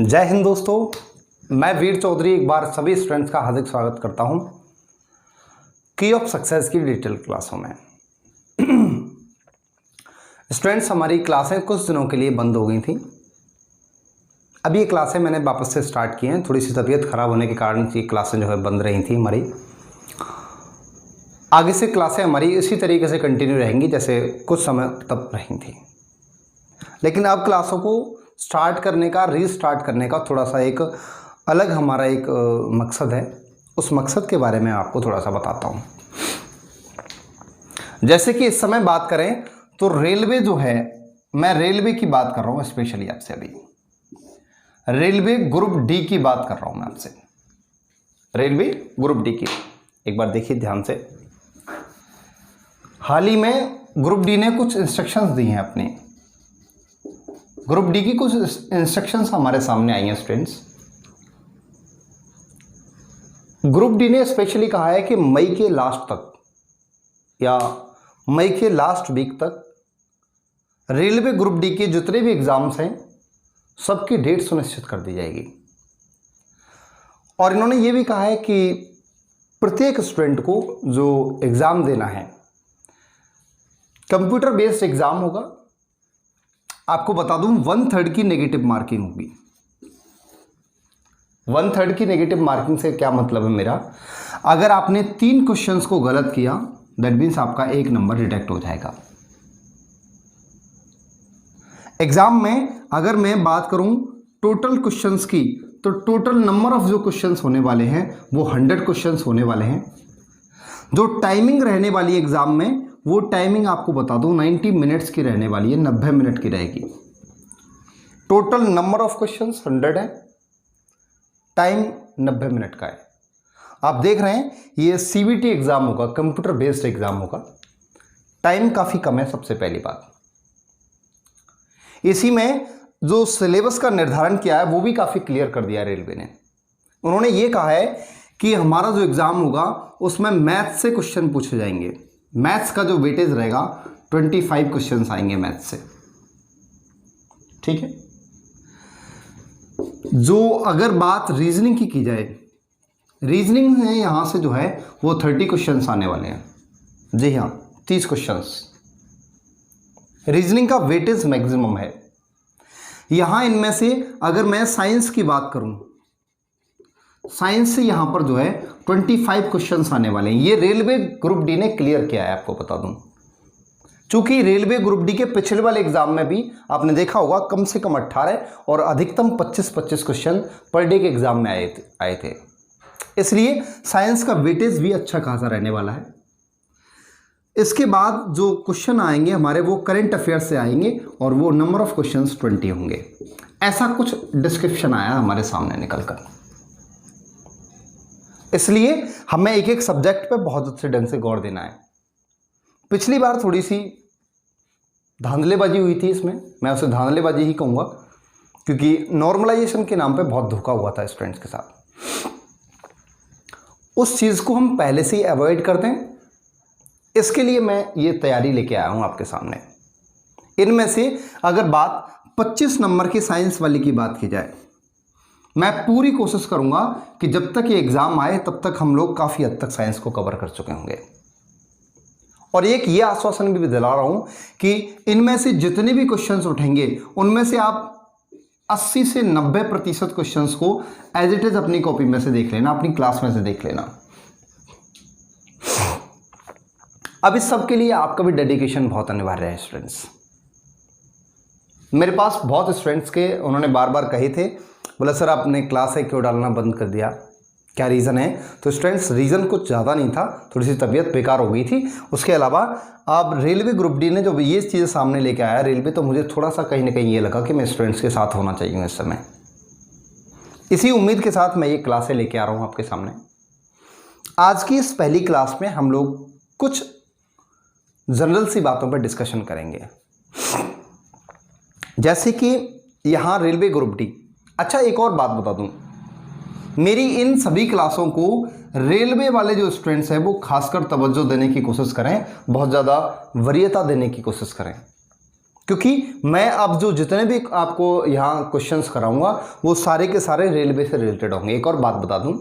जय हिंद दोस्तों, मैं वीर चौधरी एक बार सभी स्टूडेंट्स का हार्दिक स्वागत करता हूं की ऑफ सक्सेस की डिजिटल क्लासों में। स्टूडेंट्स, हमारी क्लासें कुछ दिनों के लिए बंद हो गई थी। अभी ये क्लासें मैंने वापस से स्टार्ट की हैं। थोड़ी सी तबीयत खराब होने के कारण ये क्लासें जो है बंद रही थी हमारी। आगे से क्लासें हमारी इसी तरीके से कंटिन्यू रहेंगी जैसे कुछ समय तक रही थी, लेकिन अब क्लासों को स्टार्ट करने का, रीस्टार्ट करने का थोड़ा सा एक अलग हमारा एक मकसद है। उस मकसद के बारे में आपको थोड़ा सा बताता हूँ। जैसे कि इस समय बात करें तो रेलवे जो है, मैं रेलवे की बात कर रहा हूँ स्पेशली आपसे। अभी रेलवे ग्रुप डी की बात कर रहा हूँ मैं आपसे। रेलवे ग्रुप डी की एक बार देखिए ध्यान से। हाल ही में ग्रुप डी ने कुछ इंस्ट्रक्शंस दी हैं अपनी। ग्रुप डी की कुछ इंस्ट्रक्शंस हमारे सामने आई हैं स्टूडेंट्स। ग्रुप डी ने स्पेशली कहा है कि मई के लास्ट तक या मई के लास्ट वीक तक रेलवे ग्रुप डी के जितने भी एग्जाम्स हैं सबकी डेट सुनिश्चित कर दी जाएगी। और इन्होंने ये भी कहा है कि प्रत्येक स्टूडेंट को जो एग्ज़ाम देना है कंप्यूटर बेस्ड एग्ज़ाम होगा। आपको बता दूं 1/3 की नेगेटिव मार्किंग होगी। 1/3 की नेगेटिव मार्किंग से क्या मतलब है मेरा, अगर आपने 3 क्वेश्चंस को गलत किया दैट मीन्स आपका 1 नंबर डिडक्ट हो जाएगा। एग्जाम में अगर मैं बात करूं टोटल क्वेश्चंस की, तो टोटल नंबर ऑफ जो क्वेश्चंस होने वाले हैं वो 100 क्वेश्चंस होने वाले हैं। जो टाइमिंग रहने वाली एग्जाम में, वो टाइमिंग आपको बता दूं 90 मिनट्स की रहने वाली है, 90 मिनट की रहेगी। टोटल नंबर ऑफ क्वेश्चंस 100 है, टाइम 90 मिनट का है। आप देख रहे हैं ये सीबीटी एग्जाम होगा, कंप्यूटर बेस्ड एग्जाम होगा। टाइम काफ़ी कम है सबसे पहली बात। इसी में जो सिलेबस का निर्धारण किया है वो भी काफ़ी क्लियर कर दिया रेलवे ने। उन्होंने ये कहा है कि हमारा जो एग्ज़ाम होगा उसमें मैथ्स से क्वेश्चन पूछे जाएंगे। मैथ्स का जो वेटेज रहेगा 25 क्वेश्चंस आएंगे मैथ्स से, ठीक है। जो अगर बात रीजनिंग की जाए, रीजनिंग में यहाँ से जो है वो 30 क्वेश्चंस आने वाले हैं। जी हाँ, 30 क्वेश्चंस रीजनिंग का वेटेज मैक्सिमम है। यहाँ इनमें से अगर मैं साइंस की बात करूँ, साइंस से यहाँ पर जो है 25 क्वेश्चंस आने वाले हैं। ये रेलवे ग्रुप डी ने क्लियर किया है, आपको बता दूं। चूंकि रेलवे ग्रुप डी के पिछले वाले एग्जाम में भी आपने देखा होगा कम से कम 18 और अधिकतम 25 क्वेश्चन पर डे के एग्जाम में आए थे। इसलिए साइंस का वेटेज भी अच्छा खासा रहने वाला है। इसके बाद जो क्वेश्चन आएंगे हमारे वो करंट अफेयर से आएंगे और वो नंबर ऑफ क्वेश्चंस 20 होंगे। ऐसा कुछ डिस्क्रिप्शन आया हमारे सामने निकल कर। इसलिए हमें एक एक सब्जेक्ट पे बहुत अच्छे ढंग से गौर देना है। पिछली बार थोड़ी सी धांधलेबाजी हुई थी इसमें, मैं उसे धांधलेबाजी ही कहूँगा, क्योंकि नॉर्मलाइजेशन के नाम पे बहुत धोखा हुआ था स्टूडेंट्स के साथ। उस चीज़ को हम पहले से ही अवॉइड कर दें, इसके लिए मैं ये तैयारी लेके आया हूँ आपके सामने। इनमें से अगर बात 25 नंबर की साइंस वाली की बात की जाए, मैं पूरी कोशिश करूंगा कि जब तक ये एग्ज़ाम आए तब तक हम लोग काफ़ी हद तक साइंस को कवर कर चुके होंगे। और एक ये आश्वासन भी दिला रहा हूं कि इनमें से जितने भी क्वेश्चंस उठेंगे उनमें से आप 80 से 90% क्वेश्चंस को एज इट इज़ अपनी कॉपी में से देख लेना, अपनी क्लास में से देख लेना। अब इस सब के लिए आपका भी डेडिकेशन बहुत अनिवार्य है स्टूडेंट्स। मेरे पास बहुत स्टूडेंट्स के उन्होंने बार बार कहे थे, बोला सर आपने क्लास है क्यों डालना बंद कर दिया, क्या रीज़न है। तो स्टूडेंट्स रिज़न कुछ ज़्यादा नहीं था, थोड़ी सी तबीयत बेकार हो गई थी। उसके अलावा अब रेलवे ग्रुप डी ने जो ये चीज़ सामने लेके आया रेलवे, तो मुझे थोड़ा सा कहीं ना कहीं ये लगा कि मैं स्टूडेंट्स के साथ होना चाहिए इस समय। इसी उम्मीद के साथ मैं ये क्लासें लेके आ रहा हूँ आपके सामने। आज की इस पहली क्लास में हम लोग कुछ जनरल सी बातों पर डिस्कशन करेंगे, जैसे कि यहाँ रेलवे ग्रुप डी। अच्छा, एक और बात बता दूं, मेरी इन सभी क्लासों को रेलवे वाले जो स्टूडेंट्स हैं वो खासकर तवज्जो देने की कोशिश करें, बहुत ज़्यादा वरीयता देने की कोशिश करें। क्योंकि मैं अब जो जितने भी आपको यहाँ क्वेश्चंस कराऊंगा वो सारे के सारे रेलवे से रिलेटेड होंगे। एक और बात बता दूं,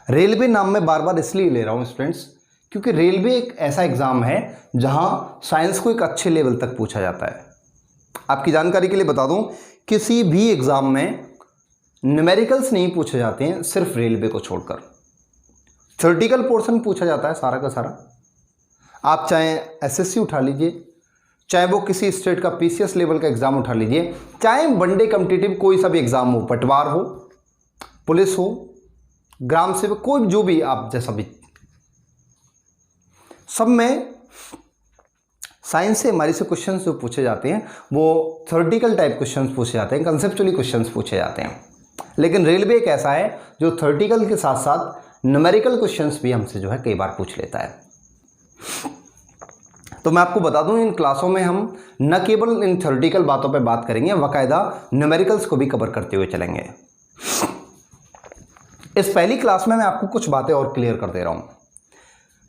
रेलवे नाम मैं बार बार इसलिए ले रहा हूँ स्टूडेंट्स, क्योंकि रेलवे एक ऐसा एग्ज़ाम है जहाँ साइंस को एक अच्छे लेवल तक पूछा जाता है। आपकी जानकारी के लिए बता दूं, किसी भी एग्ज़ाम में न्यूमेरिकल्स नहीं पूछे जाते हैं, सिर्फ रेलवे को छोड़कर। थ्योरेटिकल पोर्शन पूछा जाता है सारा का सारा। आप चाहे एसएससी उठा लीजिए, चाहे वो किसी स्टेट का पीसीएस लेवल का एग्ज़ाम उठा लीजिए, चाहे वनडे कॉम्पिटिटिव कोई सा भी एग्ज़ाम हो, पटवार हो, पुलिस हो, ग्राम सेवक, कोई जो भी आप जैसा भी, सब में साइंस से हमारे से क्वेश्चंस जो पूछे जाते हैं वो थ्योरेटिकल टाइप क्वेश्चंस पूछे जाते हैं, कंसेप्चुअली क्वेश्चंस पूछे जाते हैं। लेकिन रेलवे एक ऐसा है जो थ्योरेटिकल के साथ साथ न्यूमेरिकल क्वेश्चंस भी हमसे जो है कई बार पूछ लेता है। तो मैं आपको बता दूं, इन क्लासों में हम न केवल इन थ्योरेटिकल बातों पे बात करेंगे, बाकायदा न्यूमेरिकल्स को भी कवर करते हुए चलेंगे। इस पहली क्लास में मैं आपको कुछ बातें और क्लियर कर दे रहा हूं।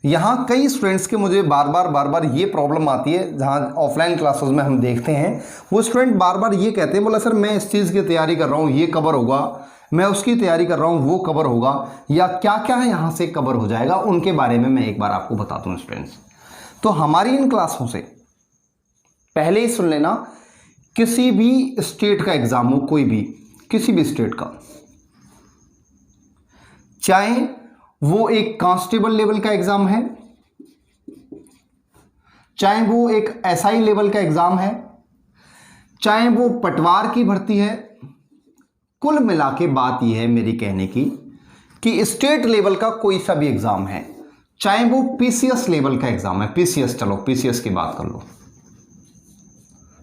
यहाँ कई स्टूडेंट्स के मुझे बार बार ये प्रॉब्लम आती है, जहाँ ऑफलाइन क्लासेस में हम देखते हैं वो स्टूडेंट बार बार ये कहते हैं, बोला सर मैं इस चीज़ की तैयारी कर रहा हूँ, ये कवर होगा, मैं उसकी तैयारी कर रहा हूँ, वो कवर होगा, या क्या क्या है यहाँ से कवर हो जाएगा, उनके बारे में मैं एक बार आपको बताता हूँ स्टूडेंट्स। तो हमारी इन क्लासों से पहले ही सुन लेना, किसी भी स्टेट का एग्जाम हो, कोई भी किसी भी स्टेट का, चाहे वो एक कांस्टेबल लेवल का एग्जाम है, चाहे वो एक एसआई लेवल का एग्जाम है, चाहे वो पटवार की भर्ती है, कुल मिला के बात यह है मेरी कहने की कि स्टेट लेवल का कोई सा भी एग्जाम है, चाहे वो पीसीएस लेवल का एग्जाम है, पीसीएस, चलो पीसीएस की बात कर लो,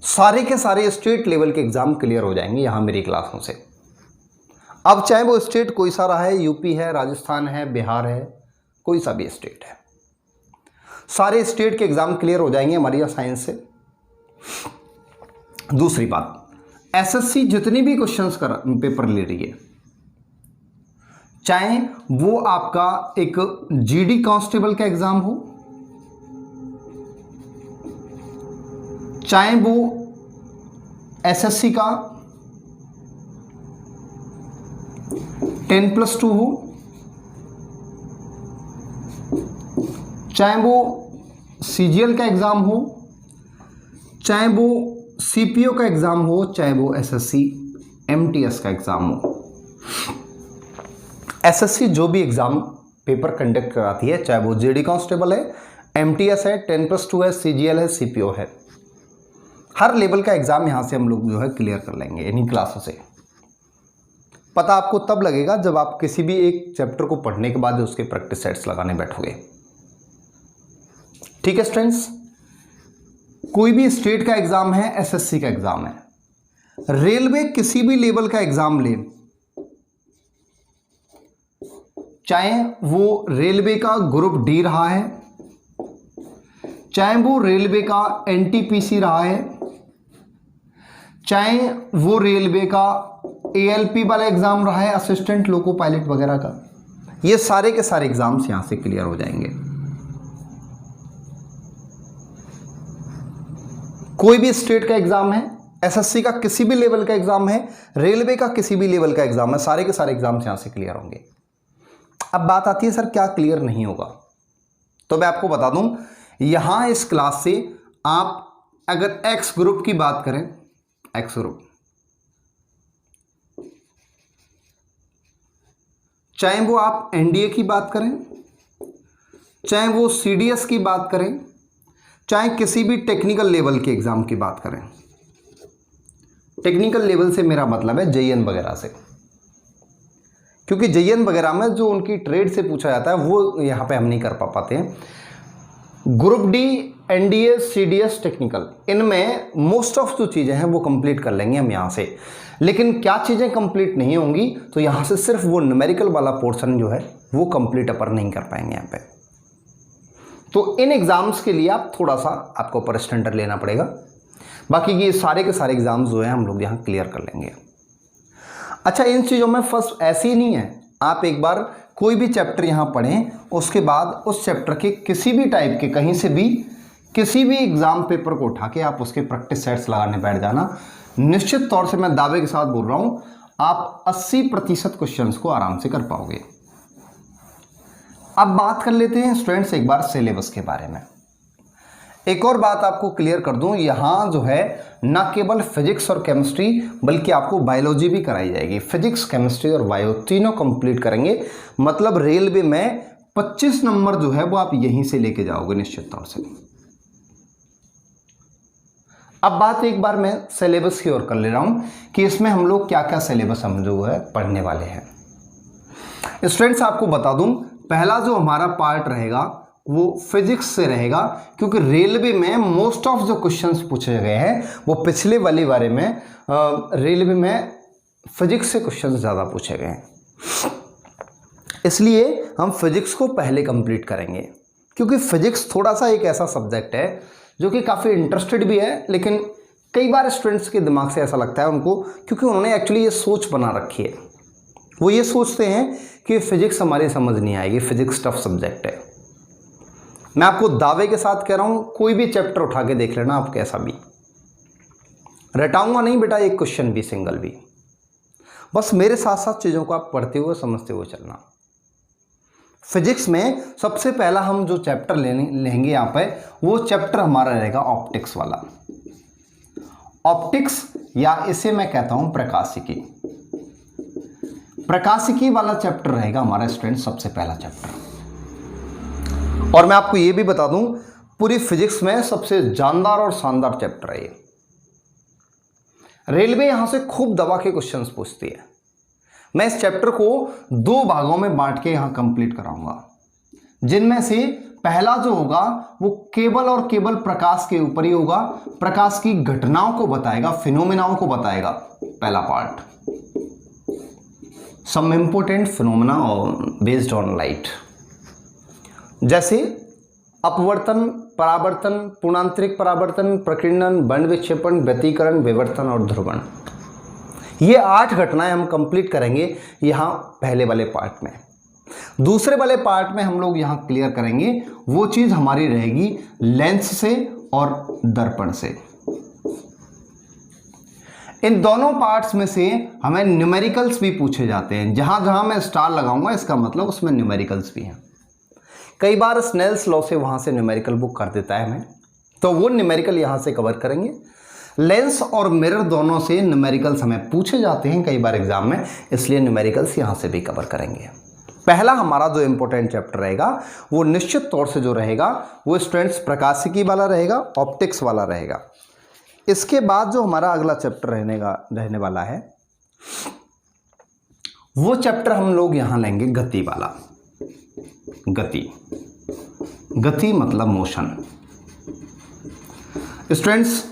सारे के सारे स्टेट लेवल के एग्जाम क्लियर हो जाएंगे यहां मेरी क्लासों से। अब चाहे वो स्टेट कोई सा रहा है, यूपी है, राजस्थान है, बिहार है, कोई सा भी स्टेट है, सारे स्टेट के एग्जाम क्लियर हो जाएंगे हमारी साइंस से। दूसरी बात, एसएससी जितनी भी क्वेश्चंस का पेपर ले रही है, चाहे वो आपका एक जीडी कांस्टेबल का एग्जाम हो, चाहे वो एसएससी का 10+2 हो, चाहे वो सीजीएल का एग्जाम हो, चाहे वो सीपीओ का एग्जाम हो, चाहे वो एसएससी एमटीएस का एग्जाम हो। एसएससी जो भी एग्जाम पेपर कंडक्ट कराती है, चाहे वो जीडी कांस्टेबल है, एमटीएस है, 10+2 है, सीजीएल है, सीपीओ है, हर लेवल का एग्जाम यहां से हम लोग जो है क्लियर कर लेंगे इन्हीं क्लासों से। पता आपको तब लगेगा जब आप किसी भी एक चैप्टर को पढ़ने के बाद उसके प्रैक्टिस सेट्स लगाने बैठोगे। ठीक है स्टूडेंट्स, कोई भी स्टेट का एग्जाम है, एसएससी का एग्जाम है, रेलवे किसी भी लेवल का एग्जाम ले, चाहे वो रेलवे का ग्रुप डी रहा है, चाहे वो रेलवे का एनटीपीसी रहा है, चाहे वो रेलवे का एएलपी वाला एग्जाम रहा है, असिस्टेंट लोको पायलट वगैरह का, ये सारे के सारे एग्जाम्स यहां से क्लियर हो जाएंगे। कोई भी स्टेट का एग्जाम है, एसएससी का किसी भी लेवल का एग्जाम है, रेलवे का किसी भी लेवल का एग्जाम है, सारे के सारे एग्जाम्स यहां से क्लियर होंगे। अब बात आती है सर क्या क्लियर नहीं होगा, तो मैं आपको बता दूं, यहां इस क्लास से आप अगर एक्स ग्रुप की बात करें, एक्स ग्रुप, चाहे वो आप एनडीए की बात करें, चाहे वो सीडीएस की बात करें, चाहे किसी भी टेक्निकल लेवल के एग्जाम की बात करें, टेक्निकल लेवल से मेरा मतलब है जेईएन वगैरह से, क्योंकि जेईएन वगैरह में जो उनकी ट्रेड से पूछा जाता है वो यहाँ पे हम नहीं कर पाते हैं। Group D, NDA, CDS, technical, इनमें मोस्ट ऑफ जो चीज़ें हैं वो कंप्लीट कर लेंगे हम यहाँ से। लेकिन क्या चीज़ें कंप्लीट नहीं होंगी, तो यहाँ से सिर्फ वो न्यूमेरिकल वाला पोर्शन जो है वो कंप्लीट अपर नहीं कर पाएंगे यहाँ पे। तो इन एग्ज़ाम्स के लिए आप थोड़ा सा आपको अपर स्टैंडर्ड लेना पड़ेगा, बाकी ये सारे के सारे एग्ज़ाम्स जो हैं हम लोग यहाँ क्लियर कर लेंगे। अच्छा, इन चीज़ों में फर्स्ट ऐसे ही नहीं है, आप एक बार कोई भी चैप्टर यहाँ पढ़ें, उसके बाद उस चैप्टर के किसी भी टाइप के कहीं से भी किसी भी एग्जाम पेपर को उठा के आप उसके प्रैक्टिस सेट्स लगाने बैठ जाना, निश्चित तौर से मैं दावे के साथ बोल रहा हूं, आप 80% क्वेश्चंस को आराम से कर पाओगे। अब बात कर लेते हैं स्टूडेंट्स एक बार सिलेबस के बारे में। एक और बात आपको क्लियर कर दूं, यहाँ जो है ना केवल फिजिक्स और केमिस्ट्री बल्कि आपको बायोलॉजी भी कराई जाएगी। फिजिक्स, केमिस्ट्री और बायो तीनों कंप्लीट करेंगे, मतलब रेलवे में 25 नंबर जो है वो आप यहीं से लेके जाओगे निश्चित तौर से। अब बात एक बार मैं सिलेबस की ओर कर ले रहा हूं कि इसमें हम लोग क्या क्या सिलेबस हम जो है पढ़ने वाले हैं। स्टूडेंट्स आपको बता दूं, पहला जो हमारा पार्ट रहेगा वो फिजिक्स से रहेगा, क्योंकि रेलवे में मोस्ट ऑफ जो क्वेश्चंस पूछे गए हैं वो पिछले वाली बारे में रेलवे में फिजिक्स से क्वेश्चंस ज़्यादा पूछे गए हैं, इसलिए हम फिजिक्स को पहले कंप्लीट करेंगे। क्योंकि फिजिक्स थोड़ा सा एक ऐसा सब्जेक्ट है जो कि काफ़ी इंटरेस्टेड भी है, लेकिन कई बार स्टूडेंट्स के दिमाग से ऐसा लगता है उनको, क्योंकि उन्होंने एक्चुअली ये सोच बना रखी है, वो ये सोचते हैं कि फिजिक्स हमारी समझ नहीं आएगी, फिजिक्स टफ सब्जेक्ट है। मैं आपको दावे के साथ कह रहा हूं, कोई भी चैप्टर उठा के देख लेना आप, कैसा भी रटाऊंगा नहीं बेटा एक क्वेश्चन भी, सिंगल भी, बस मेरे साथ साथ चीज़ों को आप पढ़ते हुए समझते हुए चलना। फिजिक्स में सबसे पहला हम जो चैप्टर लेंगे यहाँ पे, वो चैप्टर हमारा रहेगा ऑप्टिक्स वाला। ऑप्टिक्स या इसे मैं कहता हूं प्रकाशिकी। प्रकाशिकी वाला चैप्टर रहेगा हमारा स्टूडेंट सबसे पहला चैप्टर। और मैं आपको ये भी बता दूं, पूरी फिजिक्स में सबसे जानदार और शानदार चैप्टर है ये। रेलवे यहां से खूब दबा के क्वेश्चंस पूछती है। मैं इस चैप्टर को 2 भागों में बांट के यहां कंप्लीट कराऊंगा, जिनमें से पहला जो होगा वो केवल और केवल प्रकाश के ऊपर ही होगा, प्रकाश की घटनाओं को बताएगा, फिनोमेनाओं को बताएगा। पहला part, some important phenomena based on light, जैसे अपवर्तन, परावर्तन, पूर्णांतरिक परावर्तन, प्रकीर्णन, बंध विक्षेपण, व्यतिकरण, विवर्तन और ध्रुवण। ये 8 घटनाएं हम कंप्लीट करेंगे यहाँ पहले वाले पार्ट में। दूसरे वाले पार्ट में हम लोग यहाँ क्लियर करेंगे, वो चीज़ हमारी रहेगी लेंस से और दर्पण से। इन दोनों पार्ट्स में से हमें न्यूमेरिकल्स भी पूछे जाते हैं। जहाँ जहाँ मैं स्टार लगाऊंगा इसका मतलब उसमें न्यूमेरिकल्स भी हैं। कई बार स्नेल्स लॉ से वहाँ से न्यूमेरिकल बुक कर देता है हमें, तो वो न्यूमेरिकल यहाँ से कवर करेंगे। लेंस और मिरर दोनों से न्यूमेरिकल्स हमें पूछे जाते हैं कई बार एग्जाम में, इसलिए न्यूमेरिकल्स यहाँ से भी कवर करेंगे। पहला हमारा जो इम्पोर्टेंट चैप्टर रहेगा वो निश्चित तौर से जो रहेगा वो स्टूडेंट्स प्रकाशिकी वाला रहेगा, ऑप्टिक्स वाला रहेगा। इसके बाद जो हमारा अगला चैप्टर रहने वाला है वो चैप्टर हम लोग यहाँ लेंगे गति वाला। गति मतलब मोशन। स्टूडेंट्स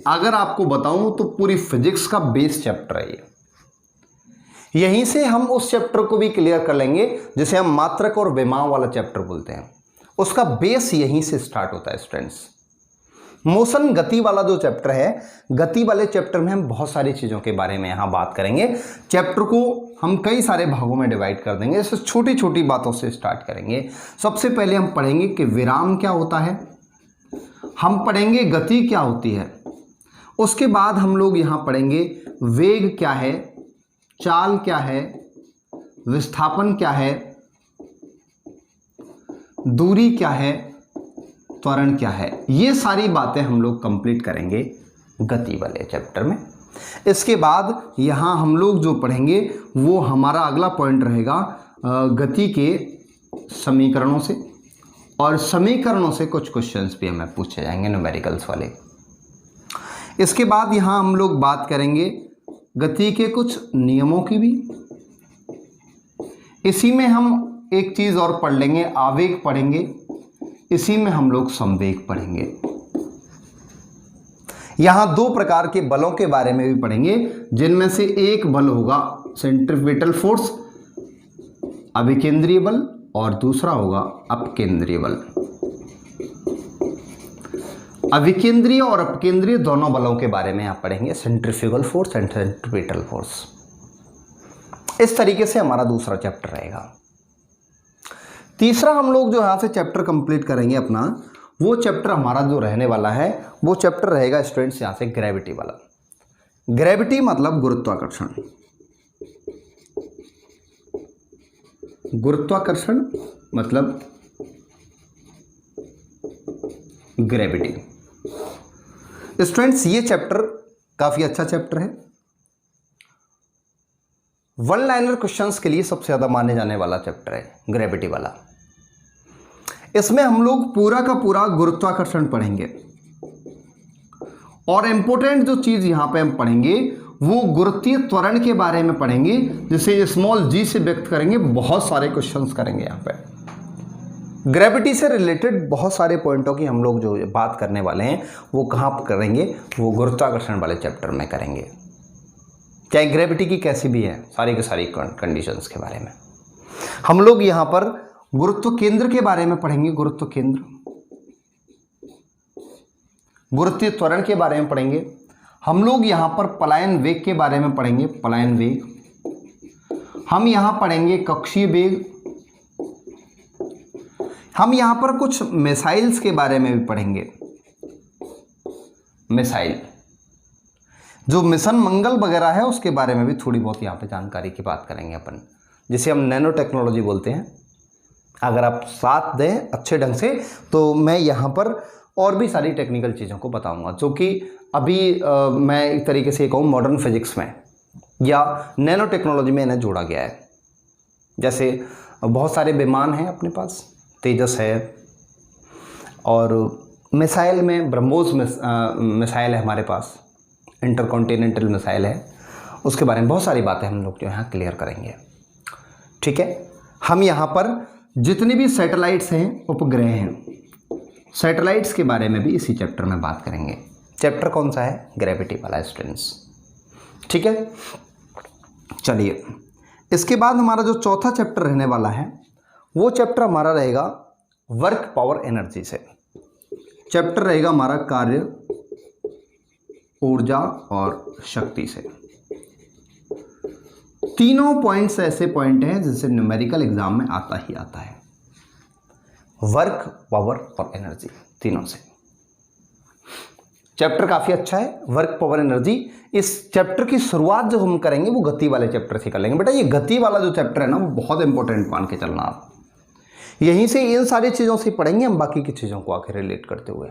अगर आपको बताऊं तो पूरी फिजिक्स का बेस चैप्टर है ये। यहीं से हम उस चैप्टर को भी क्लियर कर लेंगे जिसे हम मात्रक और विमाओं वाला चैप्टर बोलते हैं। उसका बेस यहीं से स्टार्ट होता है स्टूडेंट्स। मोशन गति वाला जो चैप्टर है, गति वाले चैप्टर में हम बहुत सारी चीज़ों के बारे में यहाँ बात करेंगे। चैप्टर को हम कई सारे भागों में डिवाइड कर देंगे, जैसे छोटी छोटी बातों से स्टार्ट करेंगे। सबसे पहले हम पढ़ेंगे कि विराम क्या होता है, हम पढ़ेंगे गति क्या होती है, उसके बाद हम लोग यहाँ पढ़ेंगे वेग क्या है, चाल क्या है, विस्थापन क्या है, दूरी क्या है, त्वरण क्या है। ये सारी बातें हम लोग कंप्लीट करेंगे गति वाले चैप्टर में। इसके बाद यहाँ हम लोग जो पढ़ेंगे वो हमारा अगला पॉइंट रहेगा गति के समीकरणों से, और समीकरणों से कुछ क्वेश्चंस भी हमें पूछे जाएंगे न्यूमेरिकल्स वाले। इसके बाद यहाँ हम लोग बात करेंगे गति के कुछ नियमों की भी। इसी में हम एक चीज़ और पढ़ लेंगे, आवेग पढ़ेंगे। इसी में हम लोग संवेग पढ़ेंगे। यहां 2 प्रकार के बलों के बारे में भी पढ़ेंगे, जिनमें से एक बल होगा सेंट्रीपिटल फोर्स, अभिकेंद्रीय बल, और दूसरा होगा अपकेंद्रीय बल। अभिकेंद्रीय और अपकेंद्रीय दोनों बलों के बारे में यहां पढ़ेंगे, centrifugal force and centripetal force. इस तरीके से हमारा दूसरा चैप्टर रहेगा। तीसरा हम लोग जो यहाँ से चैप्टर कंप्लीट करेंगे अपना, वो चैप्टर हमारा जो रहने वाला है वो चैप्टर रहेगा स्टूडेंट्स यहाँ से ग्रेविटी वाला। ग्रेविटी मतलब गुरुत्वाकर्षण, गुरुत्वाकर्षण मतलब ग्रेविटी। स्टूडेंट्स ये चैप्टर काफी अच्छा चैप्टर है, वन लाइनर क्वेश्चंस के लिए सबसे ज्यादा माने जाने वाला चैप्टर है ग्रेविटी वाला। इसमें हम लोग पूरा का पूरा गुरुत्वाकर्षण पढ़ेंगे और इंपॉर्टेंट जो चीज यहां पे हम पढ़ेंगे वो गुरुत्वीय त्वरण के बारे में पढ़ेंगे, जिसे स्मॉल जी से व्यक्त करेंगे। बहुत सारे क्वेश्चंस करेंगे यहाँ पे ग्रेविटी से रिलेटेड, बहुत सारे पॉइंटों की हम लोग जो बात करने वाले हैं वो कहाँ पर करेंगे, वो गुरुत्वाकर्षण वाले चैप्टर में करेंगे। चाहे ग्रेविटी की कैसी भी है, सारी की सारी कंडीशंस के बारे में हम लोग यहाँ पर गुरुत्व केंद्र के बारे में पढ़ेंगे। गुरुत्व केंद्र, गुरुत्वीय त्वरण के बारे में पढ़ेंगे। हम लोग यहाँ पर पलायन वेग के बारे में पढ़ेंगे, पलायन वेग। हम यहाँ पढ़ेंगे कक्षीय वेग। हम यहाँ पर कुछ मिसाइल्स के बारे में भी पढ़ेंगे। मिसाइल जो मिशन मंगल वगैरह है उसके बारे में भी थोड़ी बहुत यहाँ पे जानकारी की बात करेंगे अपन, जिसे हम नैनो टेक्नोलॉजी बोलते हैं। अगर आप साथ दें अच्छे ढंग से तो मैं यहाँ पर और भी सारी टेक्निकल चीज़ों को बताऊंगा, जो कि अभी मैं एक तरीके से कहूँ मॉडर्न फिजिक्स में या नैनो टेक्नोलॉजी में इन्हें जोड़ा गया है। जैसे बहुत सारे विमान हैं अपने पास, तेजस है, और मिसाइल में ब्रह्मोस मिसाइल है हमारे पास, इंटरकॉन्टिनेंटल मिसाइल है, उसके बारे में बहुत सारी बातें हम लोग जो यहाँ क्लियर करेंगे। ठीक है, हम यहाँ पर जितनी भी सैटेलाइट्स हैं, उपग्रह हैं, सैटेलाइट्स के बारे में भी इसी चैप्टर में बात करेंगे। चैप्टर कौन सा है? ग्रेविटी वाला स्टूडेंट्स। ठीक है, चलिए इसके बाद हमारा जो चौथा चैप्टर रहने वाला है वो चैप्टर हमारा रहेगा वर्क पावर एनर्जी से। चैप्टर रहेगा हमारा कार्य, ऊर्जा और शक्ति से। तीनों पॉइंट्स ऐसे पॉइंट हैं जिनसे न्यूमेरिकल एग्जाम में आता ही आता है, वर्क, पावर और एनर्जी, तीनों से। चैप्टर काफी अच्छा है, वर्क, पावर, एनर्जी। इस चैप्टर की शुरुआत जो हम करेंगे वो गति वाले चैप्टर से कर लेंगे। बेटा ये गति वाला जो चैप्टर है ना वो बहुत इंपॉर्टेंट मान के चलना आप, यहीं से इन सारी चीजों से पढ़ेंगे हम बाकी की चीजों को आके रिलेट करते हुए,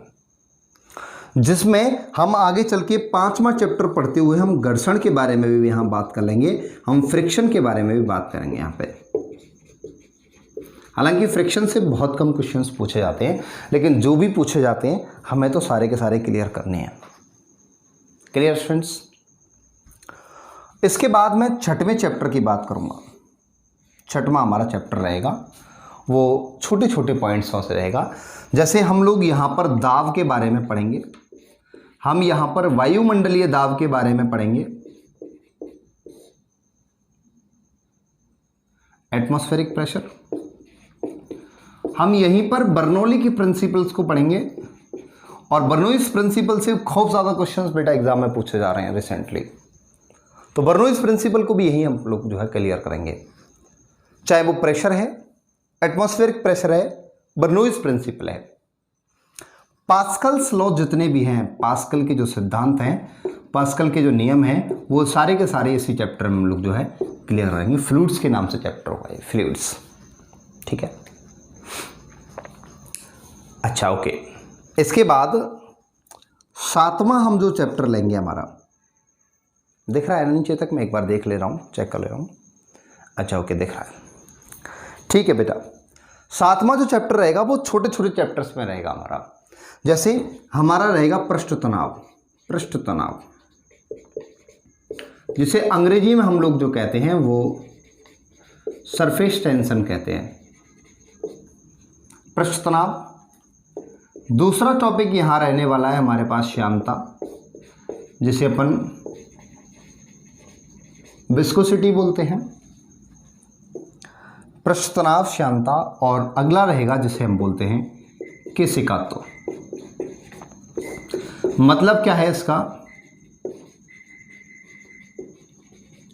जिसमें हम आगे चल के 5वां चैप्टर पढ़ते हुए हम घर्षण के बारे में भी यहाँ बात कर लेंगे, हम फ्रिक्शन के बारे में भी बात करेंगे यहाँ पे। हालांकि फ्रिक्शन से बहुत कम क्वेश्चंस पूछे जाते हैं, लेकिन जो भी पूछे जाते हैं हमें तो सारे के सारे क्लियर करने हैं। Clear students? इसके बाद मैं 6वें चैप्टर की बात करूँगा। 6वां हमारा चैप्टर रहेगा वो छोटे छोटे पॉइंट्सों से रहेगा। जैसे हम लोग यहाँ पर दाब के बारे में पढ़ेंगे, हम यहाँ पर वायुमंडलीय दाब के बारे में पढ़ेंगे, एटमॉस्फेरिक प्रेशर। हम यहीं पर बर्नौली की प्रिंसिपल्स को पढ़ेंगे, और बर्नौलीज प्रिंसिपल से खूब ज़्यादा क्वेश्चंस बेटा एग्जाम में पूछे जा रहे हैं रिसेंटली, तो बर्नौलीज प्रिंसिपल को भी यहीं हम लोग जो है क्लियर करेंगे। चाहे वो प्रेशर है, एटमॉस्फेरिक प्रेशर है, बर्नौलीज प्रिंसिपल है, पास्कल्स लॉ जितने भी हैं, पास्कल के जो सिद्धांत हैं, पास्कल के जो नियम हैं, वो सारे के सारे इसी चैप्टर में हम लोग जो है क्लियर करेंगे। फ्लूइड्स के नाम से चैप्टर होगा ये, फ्लूइड्स। ठीक है, अच्छा ओके। इसके बाद 7वां हम जो चैप्टर लेंगे हमारा, दिख रहा है नीचे तक? मैं एक बार देख ले रहा हूँ, चेक कर ले रहा हूँ। अच्छा ओके, दिख रहा है। ठीक है बेटा, 7वां जो चैप्टर रहेगा वो छोटे छोटे चैप्टर्स में रहेगा हमारा। जैसे हमारा रहेगा पृष्ठ तनाव, पृष्ठ तनाव जिसे अंग्रेजी में हम लोग जो कहते हैं वो सरफेस टेंशन कहते हैं, पृष्ठ तनाव। दूसरा टॉपिक यहाँ रहने वाला है हमारे पास श्यानता, जिसे अपन विस्कोसिटी बोलते हैं, पृष्ठ तनाव, श्यानता। और अगला रहेगा जिसे हम बोलते हैं केशिकात्व। मतलब क्या है इसका?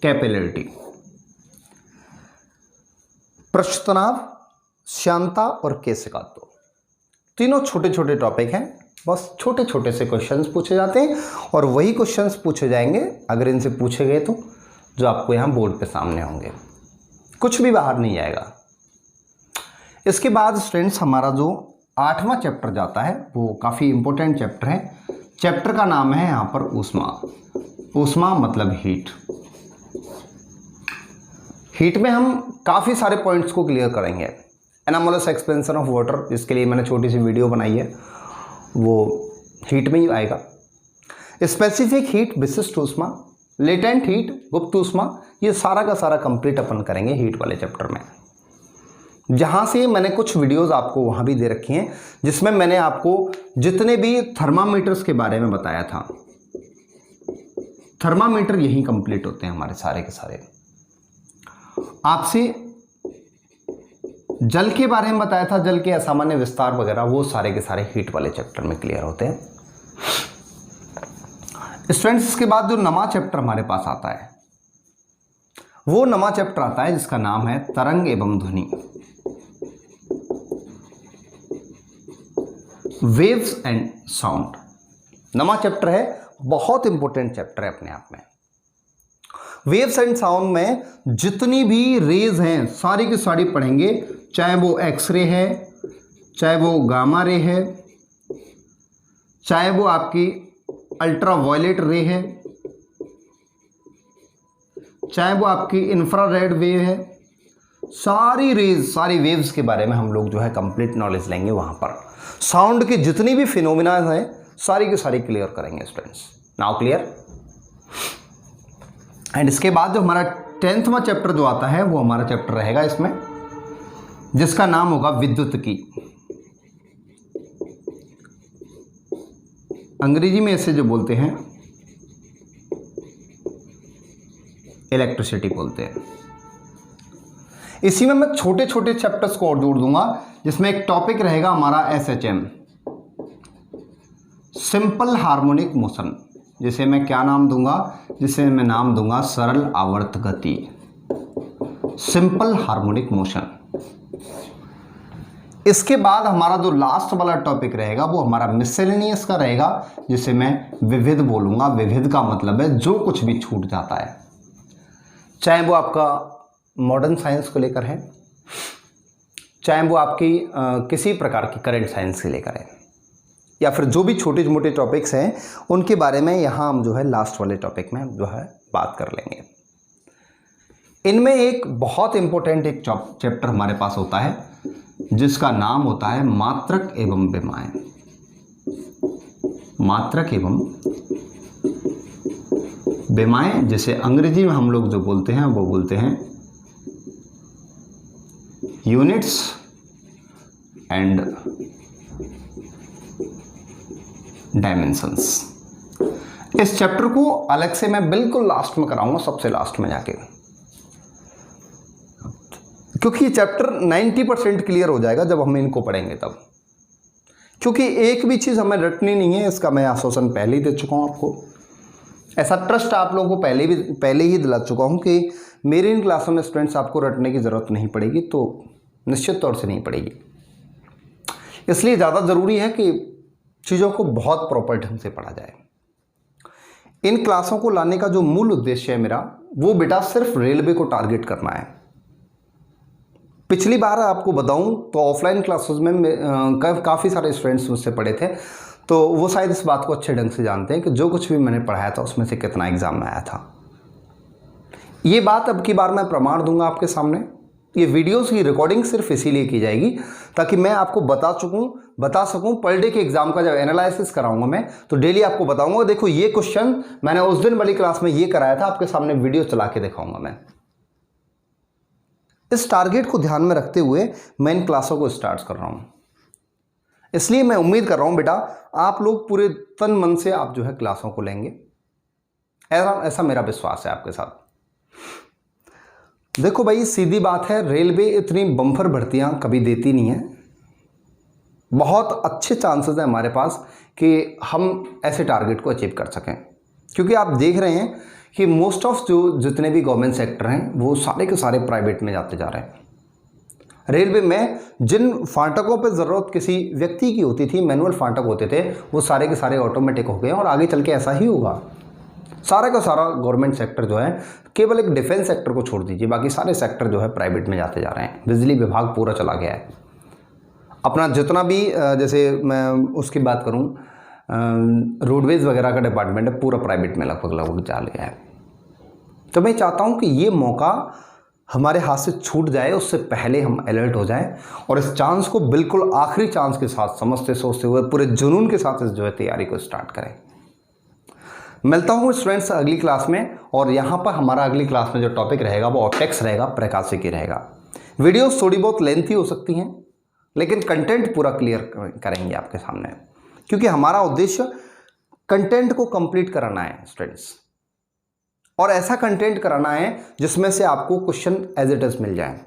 कैपिलरिटी। पृष्ठ तनाव, श्यानता और केशिकात्व, तीनों छोटे छोटे टॉपिक हैं, बस छोटे छोटे से क्वेश्चंस पूछे जाते हैं और वही क्वेश्चंस पूछे जाएंगे अगर इनसे पूछे गए तो, जो आपको यहाँ बोर्ड पे सामने होंगे, कुछ भी बाहर नहीं आएगा। इसके बाद स्टूडेंट्स हमारा जो 8वां चैप्टर जाता है वो काफ़ी इंपॉर्टेंट चैप्टर है। चैप्टर का नाम है यहाँ पर ऊष्मा। ऊष्मा मतलब हीट। हीट में हम काफ़ी सारे पॉइंट्स को क्लियर करेंगे। एनामोलस एक्सपेंशन ऑफ वाटर, जिसके लिए मैंने छोटी सी वीडियो बनाई है, वो हीट में ही आएगा। स्पेसिफिक हीट, विशिष्ट ऊष्मा, लेटेंट हीट, गुप्त ऊष्मा, ये सारा का सारा कंप्लीट अपन करेंगे हीट वाले चैप्टर में। जहाँ से मैंने कुछ वीडियोस आपको वहाँ भी दे रखी हैं जिसमें मैंने आपको जितने भी थर्मामीटर्स के बारे में बताया था, थर्मामीटर यही कंप्लीट होते हैं हमारे सारे के सारे। आपसे जल के बारे में बताया था, जल के असामान्य विस्तार वगैरह, वो सारे के सारे हीट वाले चैप्टर में क्लियर होते हैं स्टूडेंट्स। इसके बाद जो नमा चैप्टर हमारे पास आता है वो नमा चैप्टर आता है जिसका नाम है तरंग एवं ध्वनि, वेव्स एंड साउंड। नमा चैप्टर है, बहुत इंपॉर्टेंट चैप्टर है अपने आप में। वेव्स एंड साउंड में जितनी भी रेज हैं सारी की सारी पढ़ेंगे, चाहे वो एक्सरे है, चाहे वो गामा रे है, चाहे वो आपकी अल्ट्रा वायलेट रे है, चाहे वो आपकी इंफ्रारेड वेव है, सारी रेज, सारी वेव्स के बारे में हम लोग जो है कंप्लीट नॉलेज लेंगे वहां पर। साउंड की जितनी भी फिनोमिना हैं सारी की सारी क्लियर करेंगे स्टूडेंट्स। Now clear. एंड इसके बाद जो हमारा 10वां चैप्टर जो आता है वो हमारा चैप्टर रहेगा इसमें, जिसका नाम होगा विद्युत की। अंग्रेजी में इसे जो बोलते हैं इलेक्ट्रिसिटी बोलते हैं। इसी में मैं छोटे छोटे चैप्टर्स को और जोड़ दूंगा, जिसमें एक टॉपिक रहेगा हमारा SHM, सिंपल हार्मोनिक मोशन, जिसे मैं क्या नाम दूंगा, जिसे मैं नाम दूंगा सरल आवर्त गति, सिंपल हार्मोनिक मोशन। इसके बाद हमारा जो लास्ट वाला टॉपिक रहेगा वो हमारा मिससेलेनियस का रहेगा, जिसे मैं विविध बोलूंगा। विविध का मतलब है जो कुछ भी छूट जाता है, चाहे वो आपका मॉडर्न साइंस को लेकर है, चाहे वो आपकी किसी प्रकार की करंट साइंस से लेकर है, या फिर जो भी छोटे मोटे टॉपिक्स हैं उनके बारे में यहाँ हम जो है लास्ट वाले टॉपिक में जो है बात कर लेंगे। इनमें एक बहुत इंपॉर्टेंट एक चैप्टर हमारे पास होता है जिसका नाम होता है मात्रक एवं विमाएं। मात्रक एवं विमाएं, जिसे अंग्रेजी में हम लोग जो बोलते हैं वो बोलते हैं यूनिट्स एंड डायमेंशंस। इस चैप्टर को अलग से मैं बिल्कुल लास्ट में कराऊंगा, सबसे लास्ट में जाके, क्योंकि ये चैप्टर 90% क्लियर हो जाएगा जब हम इनको पढ़ेंगे तब। क्योंकि एक भी चीज़ हमें रटनी नहीं है, इसका मैं आश्वासन पहले ही दे चुका हूँ आपको। ऐसा ट्रस्ट आप लोगों को पहले ही दिला चुका हूँ कि मेरी इन क्लासों में स्टूडेंट्स आपको रटने की ज़रूरत नहीं पड़ेगी, तो निश्चित तौर से नहीं पड़ेगी। इसलिए ज़्यादा ज़रूरी है कि चीज़ों को बहुत प्रॉपर ढंग से पढ़ा जाए। इन क्लासों को लाने का जो मूल उद्देश्य है मेरा, वो बेटा सिर्फ रेलवे को टारगेट करना है। पिछली बार आपको बताऊं तो ऑफलाइन क्लासेस में काफ़ी सारे स्टूडेंट्स मुझसे पढ़े थे, तो वो शायद इस बात को अच्छे ढंग से जानते हैं कि जो कुछ भी मैंने पढ़ाया था उसमें से कितना एग्जाम में आया था। ये बात अब की बार मैं प्रमाण दूंगा आपके सामने। ये वीडियोस की रिकॉर्डिंग सिर्फ इसीलिए की जाएगी ताकि मैं आपको बता सकूं पर डे के एग्जाम का जब एनालिसिस कराऊंगा मैं, तो डेली आपको बताऊंगा देखो ये क्वेश्चन मैंने उस दिन वाली क्लास में ये कराया था, आपके सामने वीडियो चला के दिखाऊंगा मैं। इस टारगेट को ध्यान में रखते हुए मैं इन क्लासों को स्टार्ट कर रहा हूं। इसलिए मैं उम्मीद कर रहा हूं बेटा आप लोग पूरे तन मन से आप जो है क्लासों को लेंगे, ऐसा मेरा विश्वास है आपके साथ। देखो भाई सीधी बात है, रेलवे इतनी बम्पर भर्तियां कभी देती नहीं है। बहुत अच्छे चांसेस हैं हमारे पास कि हम ऐसे टारगेट को अचीव कर सकें, क्योंकि आप देख रहे हैं कि मोस्ट ऑफ जो जितने भी गवर्नमेंट सेक्टर हैं वो सारे के सारे प्राइवेट में जाते जा रहे हैं। रेलवे में जिन फाटकों पर ज़रूरत किसी व्यक्ति की होती थी, मैनुअल फाटक होते थे, वो सारे के सारे ऑटोमेटिक हो गए और आगे चल के ऐसा ही होगा। सारा का सारा गवर्नमेंट सेक्टर जो है, केवल एक डिफेंस सेक्टर को छोड़ दीजिए, बाकी सारे सेक्टर जो है प्राइवेट में जाते जा रहे हैं। बिजली विभाग पूरा चला गया है। अपना जितना भी जैसे मैं उसकी बात करूं, रोडवेज़ वगैरह का डिपार्टमेंट है, पूरा प्राइवेट में लगभग जा गया है। तो मैं चाहता हूं कि ये मौका हमारे हाथ से छूट जाए, उससे पहले हम अलर्ट हो जाएं और इस चांस को बिल्कुल आखिरी चांस के साथ समझते सोचते हुए पूरे जुनून के साथ इस जो है तैयारी को स्टार्ट करें। मिलता हूँ स्टूडेंट्स अगली क्लास में, और यहाँ पर हमारा अगली क्लास में जो टॉपिक रहेगा वो ऑप्टेक्स रहेगा, प्रकाशिकी रहेगा। वीडियोस थोड़ी बहुत लेंथी हो सकती हैं, लेकिन कंटेंट पूरा क्लियर करेंगे आपके सामने, क्योंकि हमारा उद्देश्य कंटेंट को कंप्लीट कराना है स्टूडेंट्स, और ऐसा कंटेंट कराना है जिसमें से आपको क्वेश्चन एज इट इज मिल जाए।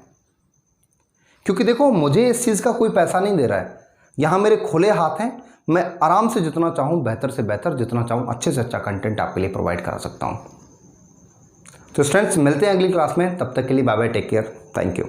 क्योंकि देखो, मुझे इस चीज़ का कोई पैसा नहीं दे रहा है, यहाँ मेरे खुले हाथ हैं, मैं आराम से जितना चाहूँ बेहतर से बेहतर, जितना चाहूँ अच्छे से अच्छा कंटेंट आपके लिए प्रोवाइड करा सकता हूँ। तो स्टूडेंट्स मिलते हैं अगली क्लास में, तब तक के लिए bye bye, take care, thank you.